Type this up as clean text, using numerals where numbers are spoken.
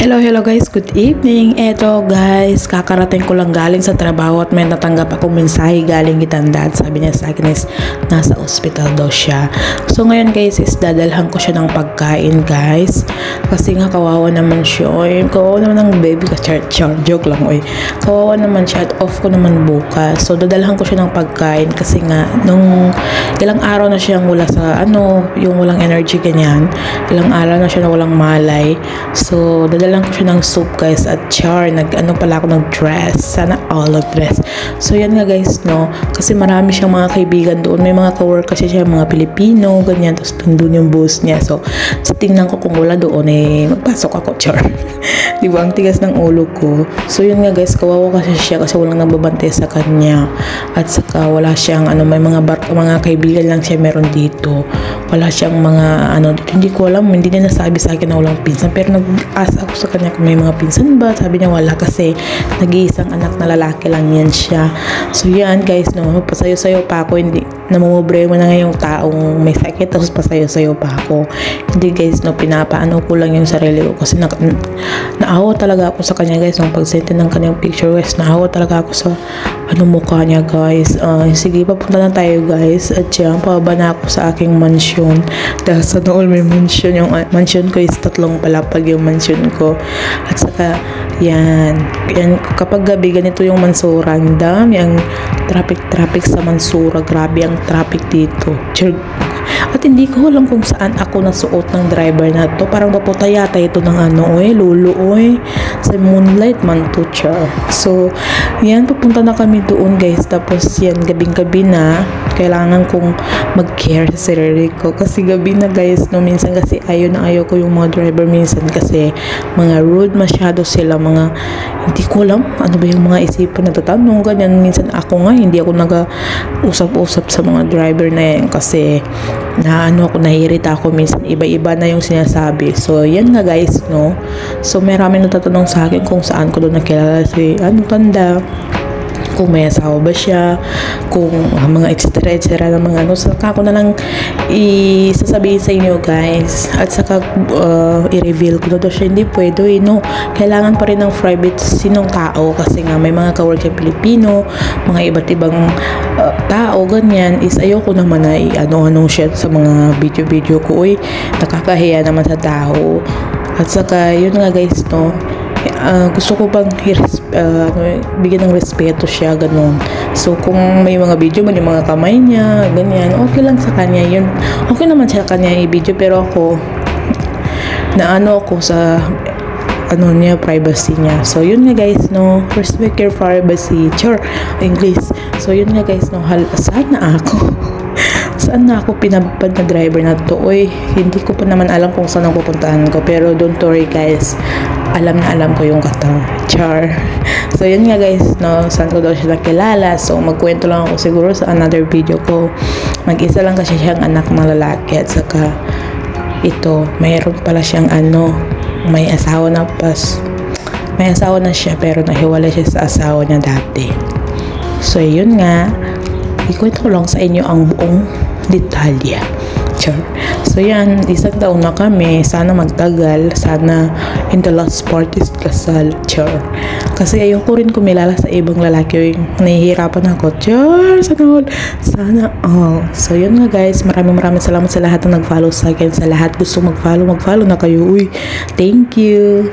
Hello guys, good evening. Eto guys, kakarating ko lang galing sa trabaho at may natanggap akong mensahe galing Gitandad. Sabi niya sa akin is nasa ospital daw siya. So ngayon guys is dadalhan ko siya ng pagkain guys. Kasi nga kawawa naman siya. Oy, kawawa naman ng baby. Joke lang oy. Kawawa naman siya at off ko naman bukas. So dadalhan ko siya ng pagkain kasi nga nung ilang araw na siyang wala sa yung walang energy ganyan. Ilang araw na siya na walang malay. So dadalhan ko siya ng soup guys at char. Pala ako nag-dress. Sana all of dress. So yan nga guys kasi marami siyang mga kaibigan doon. May mga ka-work kasi siya mga Pilipino ganyan. Tapos doon yung boss niya. So tingnan ko kung wala doon magpasok ako char. Diba ang tigas ng ulo ko. So yun nga guys, kawawa kasi siya kasi walang nagbabantay sa kanya. At saka wala siyang may mga mga kaibigan lang siya meron dito. Wala siyang mga dito. Hindi ko alam, hindi niya nasabi sa akin na walang pinsan. Pero nag-ask ako sa kanya kung may mga pinsan ba. Sabi niya wala kasi nag-iisang anak na lalaki lang yan siya. So yan guys, pasayo-sayo pa ako. Hindi, namumroblema na ngayong taong may sakit tapos pasayo-sayo pa ako. Hindi guys, pinapaano ko lang yung sarili ko kasi naawa talaga ako sa kanya guys. Nung pag-send ng kanyang picture guys, naawa talaga ako sa mukha niya guys. Sige, papunta na tayo guys. At yan, pababa na ako sa aking mansion. Dahil sa noon may mansion. Yung mansion ko is 3 palapag yung mansion ko. At saka, yan kapag gabi ganito yung Mansura. Ang dami ang traffic sa Mansura. Grabe ang traffic dito. At hindi ko alam kung saan ako nasuot ng driver na to. Parang papunta yata ito ng lulo sa Moonlight man to char. So yan, papunta na kami doon guys. Tapos yan, gabing-gabi na. Kailangan kong mag-care sa sarili ko. Kasi gabi na guys, minsan kasi ayaw ko yung mga driver minsan kasi mga rude masyado sila, mga hindi ko alam ano ba yung mga isipan na tatanong ganyan. Minsan ako nga hindi ako nag-usap-usap sa mga driver na yan kasi naiirita ako minsan, iba-iba na yung sinasabi. So yan nga guys so marami natatanong sa akin kung saan ko doon nakilala si tanda, kung may asawa ba siya, kung mga etc na mga saka ko na lang isasabihin sa inyo guys. At saka i-reveal ko na siya, hindi pwede kailangan pa rin ng privacy ng tao kasi nga may mga ka-work yung Pilipino, mga iba't ibang tao ganyan is ayoko naman na anong siya sa mga video ko. Nakakahiya naman sa tao. At saka yun nga guys gusto ko bang bigyan ng respeto siya ganun. So kung may mga video man yung mga kamay niya ganyan, okay lang sa kanya yun, okay naman sa kanya i-video. Pero ako ako sa niya, privacy niya. So yun nga guys respect your privacy English. So yun nga guys saan na ako pinapad na driver na to. Hindi ko pa naman alam kung saan ang pupuntahan ko, pero don't worry guys, alam ko yung char. So yun nga guys saan ko daw siya nakilala. So magkwento lang ako siguro sa another video ko. Mag-isa lang kasi siyang anak ng lalaki. At saka mayroon pala siyang may asawa na siya pero nahiwalay siya sa asawa niya dati. So yun nga, ikwento ko lang sa inyo ang buong detalye. So yan, 1 taon na kami. Sana magtagal. Sana in the last part is kasal. Kasi ayoko rin kumilala sa ibang lalaki. Nahihirapan ako. Sana all. So yun nga guys, maraming salamat sa lahat na nag-follow sa akin. Sa lahat gusto mag-follow na kayo. Thank you.